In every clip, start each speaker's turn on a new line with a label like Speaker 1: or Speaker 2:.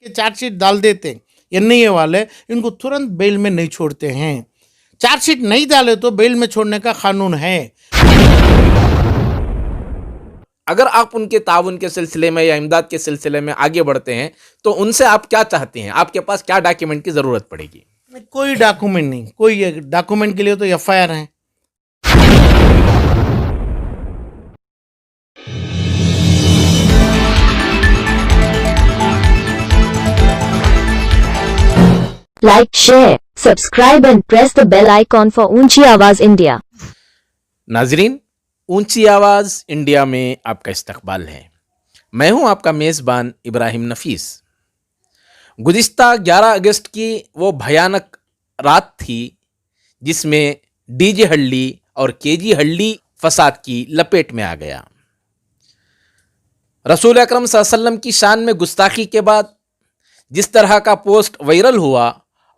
Speaker 1: के चार्जशीट डाल देते हैं एनआईए वाले, इनको तुरंत बेल में नहीं छोड़ते हैं। चार्जशीट नहीं डाले तो बेल में छोड़ने का कानून है।
Speaker 2: अगर आप उनके ताउन के सिलसिले में या इमदाद के सिलसिले में आगे बढ़ते हैं तो उनसे आप क्या चाहते हैं? आपके पास क्या डॉक्यूमेंट की ज़रूरत पड़ेगी?
Speaker 1: कोई डॉक्यूमेंट नहीं, कोई डॉक्यूमेंट के लिए तो एफआईआर है।
Speaker 3: Like, share, subscribe and press the bell icon for ऊंची आवाज इंडिया।
Speaker 2: नाजरीन, ऊंची आवाज़ इंडिया में आपका इस्तकबाल है। मैं हूं आपका मेज़बान इब्राहिम नफीस। गुज़िश्ता 11 अगस्त की वो भयानक रात थी जिसमें डीजे हल्ली और केजी हल्ली फसाद की लपेट में आ गया। रसूल अकरम सल्लल्लाहु अलैहि वसल्लम की शान में गुस्ताखी के बाद जिस तरह का पोस्ट वायरल हुआ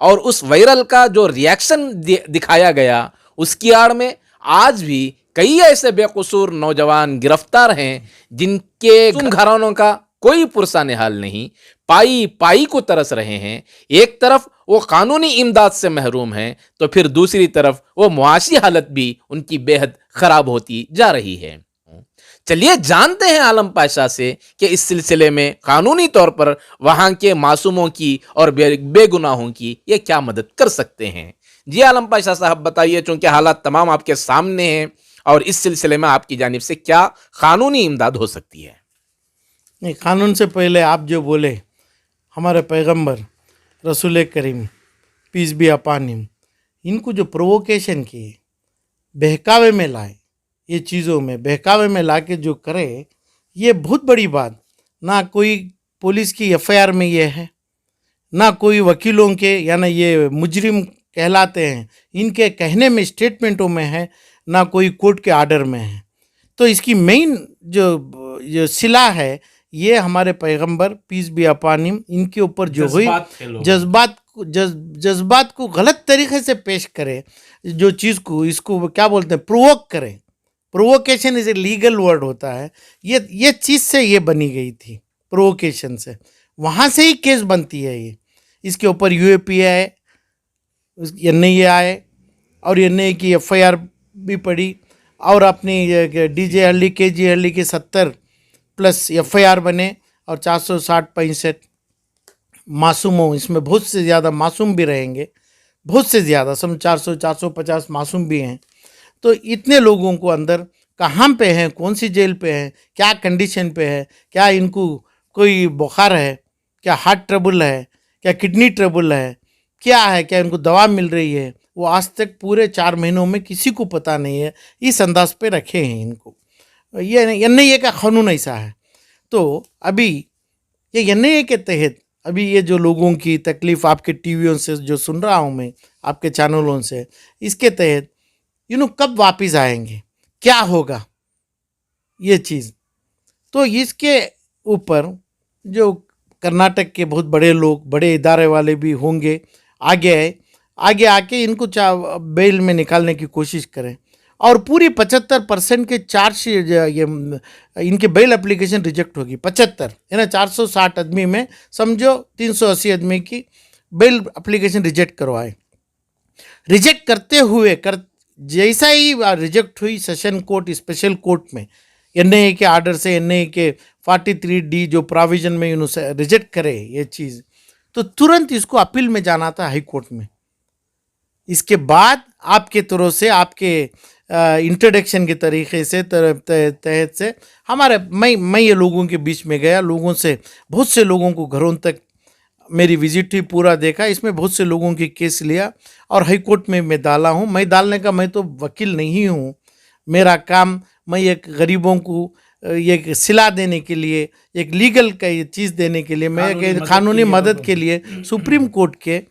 Speaker 2: और उस वायरल का जो रिएक्शन दिखाया गया, उसकी आड़ में आज भी कई ऐसे बेकसूर नौजवान गिरफ्तार हैं जिनके घरानों का कोई पुरसान हाल नहीं, पाई पाई को तरस रहे हैं। एक तरफ वो कानूनी इमदाद से महरूम हैं तो फिर दूसरी तरफ वो मुआशी हालत भी उनकी बेहद ख़राब होती जा रही है। चलिए जानते हैं आलम पाशा से कि इस सिलसिले में कानूनी तौर पर वहाँ के मासूमों की और बेगुनाहों की ये क्या मदद कर सकते हैं। जी आलम पाशा साहब, बताइए, चूँकि हालात तमाम आपके सामने हैं और इस सिलसिले में आपकी जानिब से क्या कानूनी इमदाद हो सकती है?
Speaker 1: नहीं, कानून से पहले आप जो बोले, हमारे पैगंबर रसूल करीम पीस बी अपॉन हिम, इनको जो प्रोवोकेशन किए, बहकावे में लाए, ये चीज़ों में बहकावे में ला के जो करे, ये बहुत बड़ी बात। ना कोई पुलिस की एफआईआर में ये है, ना कोई वकीलों के यानी ये मुजरिम कहलाते हैं इनके कहने में, स्टेटमेंटों में है, ना कोई कोर्ट के आर्डर में है। तो इसकी मेन जो सिला है ये हमारे पैगंबर पीस बी अपॉन हिम, इनके ऊपर जो हुई जज्बात को गलत तरीके से पेश करे, जो चीज़ को, इसको क्या बोलते हैं, प्रोवोक करें। Provocation is a legal word होता है। ये चीज़ से ये बनी गई थी, प्रोवोकेशन से, वहाँ से ही केस बनती है ये। इसके ऊपर यूएपीए एनआईए आए और एनआईए की एफआईआर भी पड़ी और अपनी डीजे हल्ली केजी हल्ली के 70 प्लस एफआईआर बने और 460-65 मासूमों, इसमें बहुत से ज़्यादा मासूम भी रहेंगे, बहुत से ज़्यादा, सम 400-450 मासूम भी हैं। तो इतने लोगों को अंदर कहाँ पे हैं, कौन सी जेल पे हैं, क्या कंडीशन पे है, क्या इनको कोई बुखार है, क्या हार्ट ट्रबल है, क्या किडनी ट्रबल है, क्या है, क्या इनको दवा मिल रही है, वो आज तक पूरे 4 महीनों में किसी को पता नहीं है। इस अंदाज पे रखे हैं इनको। ये एनआईए का कानून ऐसा है। तो अभी ये एनआईए के तहत अभी ये जो लोगों की तकलीफ़ आपके टीवियों से जो सुन रहा हूँ मैं, आपके चैनलों से, इसके तहत कब वापस आएंगे, क्या होगा ये चीज़। तो इसके ऊपर जो कर्नाटक के बहुत बड़े लोग, बड़े इदारे वाले भी होंगे, आगे आके इनको बेल में निकालने की कोशिश करें और पूरी 75% के चार्ज ये इनके बेल एप्लीकेशन रिजेक्ट होगी। 75 है ना, 460 आदमी में समझो 380 आदमी की बेल एप्लीकेशन रिजेक्ट करवाए। रिजेक्ट करते हुए जैसा ही रिजेक्ट हुई सेशन कोर्ट, स्पेशल कोर्ट में एनआईए के आर्डर से, एनआईए के 43D जो प्रोविजन में इन्होंने रिजेक्ट करे ये चीज़, तो तुरंत इसको अपील में जाना था हाई कोर्ट में। इसके बाद आपके तरफ से, आपके इंट्रोडक्शन के तरीके से तहत से हमारे मैं ये लोगों के बीच में गया, लोगों से, बहुत से लोगों को घरों तक मेरी विजिट ही पूरा देखा, इसमें बहुत से लोगों की केस लिया और हाई कोर्ट में मैं डाला हूँ। मैं डालने का, मैं तो वकील नहीं हूँ, मेरा काम, मैं एक गरीबों को एक सिला देने के लिए, एक लीगल का ये चीज़ देने के लिए, मैं कानूनी मदद के लिए सुप्रीम कोर्ट के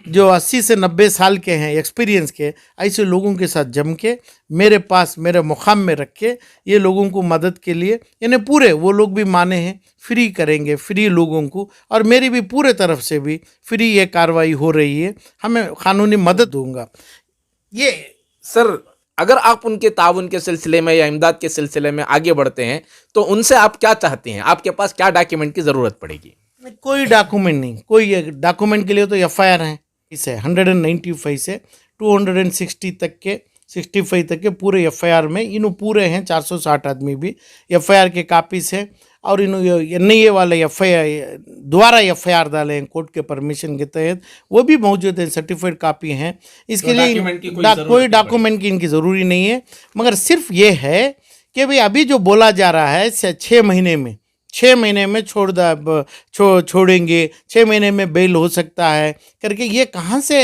Speaker 1: जो 80 से 90 साल के हैं एक्सपीरियंस के, ऐसे लोगों के साथ जम के मेरे पास, मेरे मुकाम में रख के ये लोगों को मदद के लिए, यानी पूरे वो लोग भी माने हैं, फ्री करेंगे, फ्री लोगों को, और मेरी भी पूरे तरफ से भी फ्री ये कार्रवाई हो रही है, हमें कानूनी मदद दूंगा।
Speaker 2: ये सर, अगर आप उनके ताउन के सिलसिले में या इमदाद के सिलसिले में आगे बढ़ते हैं तो उनसे आप क्या चाहते हैं? आपके पास क्या डॉक्यूमेंट की ज़रूरत पड़ेगी?
Speaker 1: कोई डॉक्यूमेंट नहीं, कोई डॉक्यूमेंट के लिए तो एफआईआर है। इसे 195 से 260 तक के 65 तक के पूरे एफआईआर में इन्हों पूरे हैं। 460 आदमी भी एफआईआर के कापीस है और इन्हों एनआईए वाले एफआईआर द्वारा एफआईआर डाले हैं कोर्ट के परमिशन के तहत, वो भी मौजूद है, सर्टिफाइड कापी हैं। इसके लिए कोई डॉक्यूमेंट की इनकी ज़रूरी नहीं है, मगर सिर्फ ये है कि भाई अभी जो बोला जा रहा है 6 महीने में छोड़ेंगे, 6 महीने में बेल हो सकता है करके, ये कहाँ से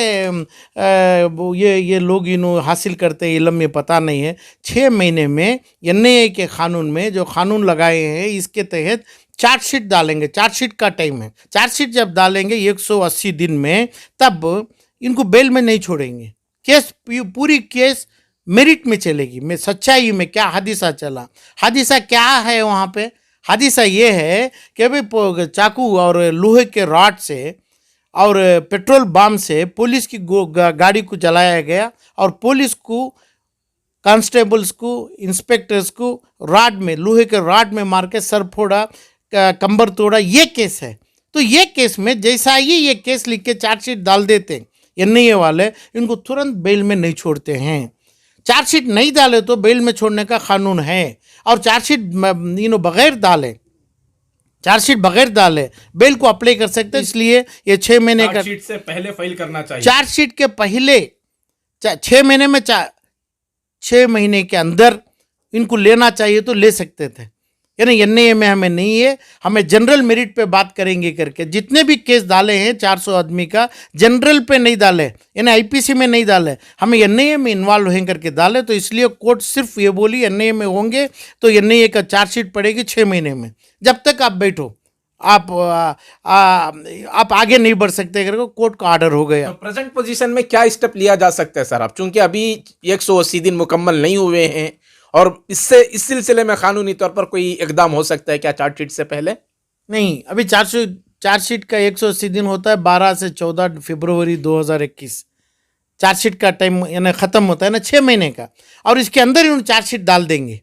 Speaker 1: ये लोग इन्हों हासिल करते हैं इल्म में पता नहीं है। 6 महीने में एनआईए के कानून में जो कानून लगाए हैं इसके तहत चार्जशीट डालेंगे, चार्जशीट का टाइम है, चार्जशीट जब डालेंगे 180 दिन में, तब इनको बेल में नहीं छोड़ेंगे। केस पूरी केस मेरिट में चलेगी, मैं सच्चाई में क्या हादिसा चला, हादिसा क्या है वहाँ पे। हादिसा ये है कि भाई चाकू और लोहे के रॉड से और पेट्रोल बम से पुलिस की गाड़ी को जलाया गया और पुलिस को, कांस्टेबल्स को, इंस्पेक्टर्स को रॉड में, लोहे के रॉड में मार के सर फोड़ा, कंबर तोड़ा, ये केस है। तो ये केस में जैसा ही ये केस लिख के चार्जशीट डाल देते एनआईए वाले, इनको तुरंत बेल में नहीं छोड़ते हैं। चार्जशीट नहीं डाले तो बेल में छोड़ने का कानून है, और चार्जशीट बगैर डाले बेल को अप्लाई कर सकते हैं। इसलिए ये 6 महीने का
Speaker 2: चार्जशीट से पहले फाइल करना चाहिए।
Speaker 1: चार्जशीट के पहले 6 महीने में 6 महीने के अंदर इनको लेना चाहिए तो ले सकते थे, यानी एनआईए में हमें नहीं है, हमें जनरल मेरिट पे बात करेंगे करके जितने भी केस डाले हैं 400 आदमी का जनरल पे नहीं डाले, यानी आईपीसी में नहीं डाले, हमें एनआईए में इन्वॉल्व हैं करके डाले। तो इसलिए कोर्ट सिर्फ ये बोली एनआईए में होंगे तो एनआईए का चार्जशीट पड़ेगी 6 महीने में। जब तक आप बैठो, आप आगे नहीं बढ़ सकते करके कोर्ट का ऑर्डर हो गया।
Speaker 2: तो प्रेजेंट पोजीशन में क्या स्टेप लिया जा सकता है सर आप, चूंकि अभी 180 दिन मुकम्मल नहीं हुए हैं और इस सिलसिले में कानूनी तौर पर कोई इकदाम हो सकता है क्या चार्जशीट से पहले?
Speaker 1: नहीं, अभी चार्जशीट का 180 दिन होता है 12 से 14 फरवरी 2021 चार्जशीट का टाइम यानी ख़त्म होता है ना 6 महीने का, और इसके अंदर ही चार्जशीट डाल देंगे।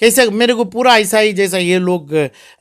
Speaker 1: कैसे मेरे को पूरा ऐसा ही जैसा ये लोग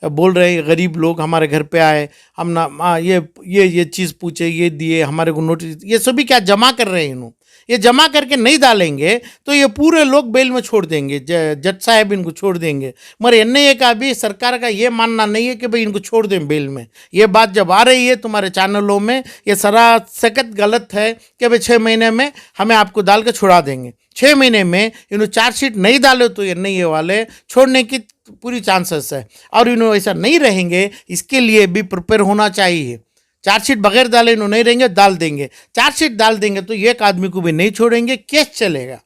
Speaker 1: बोल रहे हैं, गरीब लोग हमारे घर पे आए, हम ना ये चीज़ पूछे, ये दिए हमारे को नोटिस, ये सभी क्या जमा कर रहे हैं इन्हों, ये जमा करके नहीं डालेंगे तो ये पूरे लोग बेल में छोड़ देंगे, जज साहब इनको छोड़ देंगे। मगर एनआईए का भी, सरकार का ये मानना नहीं है कि भाई इनको छोड़ दें बेल में। ये बात जब आ रही है तुम्हारे चैनलों में, ये सरासकत गलत है कि भाई 6 महीने में हमें आपको डाल के छुड़ा देंगे। 6 महीने में इन्होंने चार्जशीट नहीं डाले तो एनआईए वाले छोड़ने की पूरी चांसेस है, और इन्होंने ऐसा नहीं रहेंगे, इसके लिए भी प्रिपेयर होना चाहिए। चार्जशीट बगैर डाले इन्होंने नहीं रहेंगे, डाल देंगे। चार्जशीट डाल देंगे तो एक आदमी को भी नहीं छोड़ेंगे, केस चलेगा।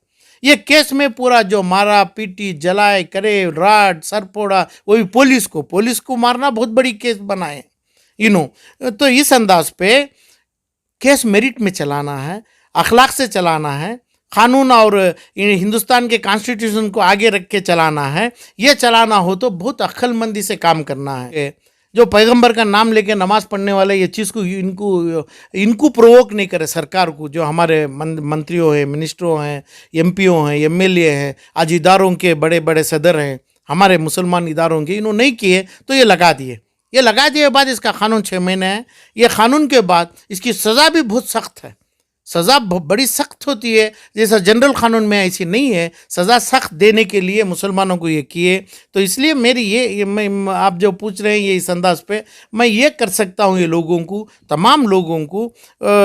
Speaker 1: ये केस में पूरा जो मारा पीटी जलाए करे, राड सर फोड़ा, वो भी पुलिस को मारना बहुत बड़ी केस बनाए इन्हों। तो इस अंदाज पे केस मेरिट में चलाना है, अखलाक से चलाना है, कानून और हिंदुस्तान के कॉन्स्टिट्यूशन को आगे रख के चलाना है। ये चलाना हो तो बहुत अक्लमंदी से काम करना है। जो पैगंबर का नाम लेके नमाज पढ़ने वाले ये चीज़ को इनको प्रोवोक नहीं करे सरकार को, जो हमारे मंत्रियों हैं, मिनिस्टरों हैं, एमपीओ हैं, एमएलए हैं, आज इदारों के बड़े बड़े सदर हैं हमारे मुसलमान इदारों के, इन्होंने नहीं किए तो ये लगा दिए बाद इसका कानून 6 महीने है। ये कानून के बाद इसकी सज़ा भी बहुत सख्त है, सज़ा बड़ी सख्त होती है, जैसा जनरल कानून में ऐसी नहीं है। सज़ा सख्त देने के लिए मुसलमानों को ये किए। तो इसलिए मेरी मैं आप जो पूछ रहे हैं ये इस अंदाज पे मैं ये कर सकता हूँ, ये लोगों को, तमाम लोगों को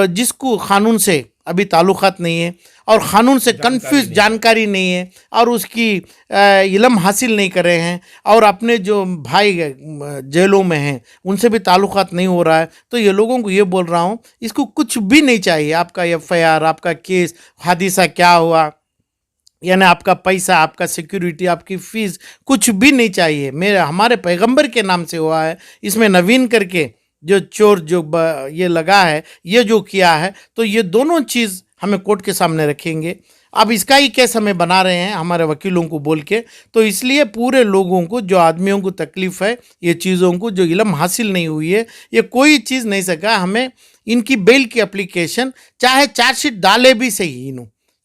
Speaker 1: जिसको कानून से अभी ताल्लुकात नहीं है और क़ानून से कन्फ्यूज जानकारी नहीं है और उसकी इल्म हासिल नहीं कर रहे हैं और अपने जो भाई जेलों में हैं उनसे भी ताल्लुकात नहीं हो रहा है, तो ये लोगों को ये बोल रहा हूँ, इसको कुछ भी नहीं चाहिए। आपका एफआईआर, आपका केस, हादिसा क्या हुआ, यानी आपका पैसा, आपका सिक्योरिटी, आपकी फ़ीस, कुछ भी नहीं चाहिए। हमारे पैगंबर के नाम से हुआ है। इसमें नवीन करके जो चोर जो ये लगा है, ये जो किया है, तो ये दोनों चीज़ हमें कोर्ट के सामने रखेंगे। अब इसका ही केस हमें बना रहे हैं हमारे वकीलों को बोल के। तो इसलिए पूरे लोगों को, जो आदमियों को तकलीफ़ है, ये चीज़ों को जो इल्म हासिल नहीं हुई है, ये कोई चीज़ नहीं सका, हमें इनकी बेल की एप्लीकेशन चाहे चार्जशीट डाले भी सही,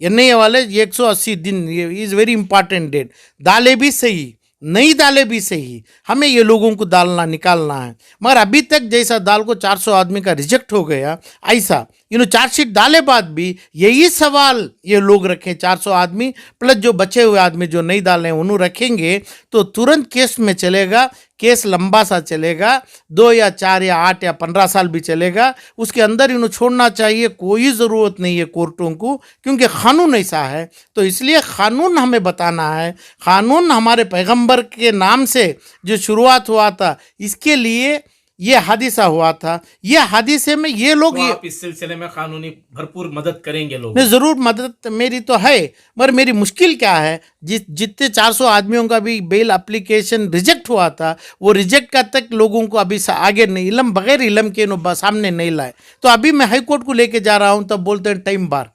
Speaker 1: एनआईए वाले 180 दिन, ये इज़ वेरी इंपॉर्टेंट डेट, डाले भी सही नहीं डाले भी सही, हमें ये लोगों को डालना निकालना है। मगर अभी तक जैसा दाल को 400 आदमी का रिजेक्ट हो गया, ऐसा चार्जशीट डाले बाद भी यही सवाल ये लोग रखें, 400 आदमी प्लस जो बचे हुए आदमी जो नहीं डाले उन्हें रखेंगे तो तुरंत केस में चलेगा। केस लंबा सा चलेगा, 2 या 4 या 8 या 15 साल भी चलेगा। उसके अंदर इन्हें छोड़ना चाहिए, कोई ज़रूरत नहीं है कोर्टों को, क्योंकि क़ानून ऐसा है। तो इसलिए क़ानून हमें बताना है। क़ानून हमारे पैगंबर के नाम से जो शुरुआत हुआ था, इसके लिए ये हादिसा हुआ था। ये हादिसे में ये लोग
Speaker 2: तो आप इस सिलसिले में कानूनी भरपूर मदद करेंगे लोग?
Speaker 1: नहीं, ज़रूर मदद मेरी तो है, मगर मेरी मुश्किल क्या है, जितने 400 आदमियों का भी बेल एप्लीकेशन रिजेक्ट हुआ था, वो रिजेक्ट का तक लोगों को अभी आगे नहीं, इलम बगैर इलम के सामने नहीं लाए। तो अभी मैं हाई कोर्ट को लेके जा रहा हूँ, तब बोलते हैं टाइम बार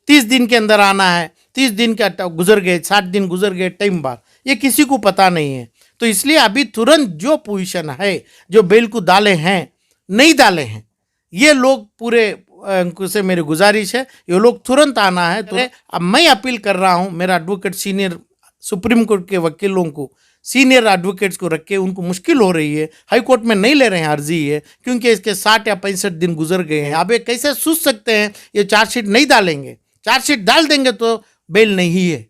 Speaker 1: 30 दिन के अंदर आना है, 30 दिन का गुजर गए, 60 दिन गुजर गए, टाइम बार ये किसी को पता नहीं है। तो इसलिए अभी तुरंत जो पोजीशन है, जो बेल को डाले हैं नहीं डाले हैं, ये लोग पूरे से मेरी गुजारिश है, ये लोग तुरंत आना है। तो अब मैं अपील कर रहा हूँ मेरा एडवोकेट सीनियर सुप्रीम कोर्ट के वकीलों को, सीनियर एडवोकेट्स को रख के, उनको मुश्किल हो रही है, हाई कोर्ट में नहीं ले रहे हैं अर्जी है, क्योंकि इसके 60 या 65 दिन गुजर गए हैं। अब ये कैसे सोच सकते हैं ये चार्जशीट नहीं डालेंगे? चार्जशीट डाल देंगे तो बेल नहीं है।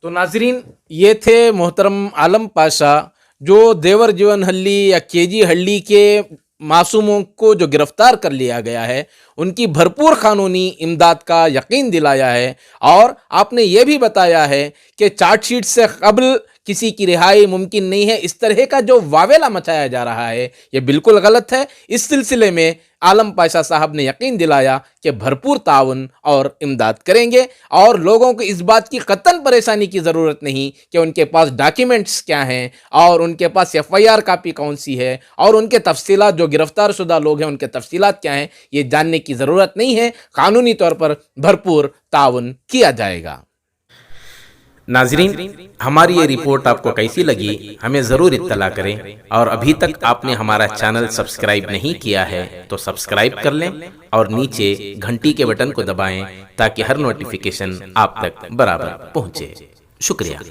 Speaker 2: तो नाजरीन, ये थे मोहतरम आलम पाशा, जो देवर जीवन हल्ली या केजी हल्ली के मासूमों को जो गिरफ्तार कर लिया गया है, उनकी भरपूर कानूनी इमदाद का यकीन दिलाया है। और आपने ये भी बताया है कि चार्जशीट से कबल किसी की रिहाई मुमकिन नहीं है। इस तरह का जो वावेला मचाया जा रहा है, ये बिल्कुल गलत है। इस सिलसिले में आलम पाशा साहब ने यकीन दिलाया कि भरपूर ताउन और इमदाद करेंगे, और लोगों को इस बात की कतन परेशानी की ज़रूरत नहीं कि उनके पास डॉक्यूमेंट्स क्या हैं और उनके पास FIR कापी कौन सी है और उनके तफसीलात, जो गिरफ्तार शुदा लोग हैं उनके तफसीलात क्या हैं, ये जानने की ज़रूरत नहीं है। कानूनी तौर पर भरपूर ताउन किया जाएगा। नाजरीन, हमारी ये रिपोर्ट आपको कैसी लगी हमें ज़रूर इत्तला करें, और अभी तक आपने हमारा चैनल सब्सक्राइब नहीं किया है तो सब्सक्राइब कर लें और नीचे घंटी के बटन को दबाएं ताकि हर नोटिफिकेशन आप तक बराबर पहुंचे। शुक्रिया।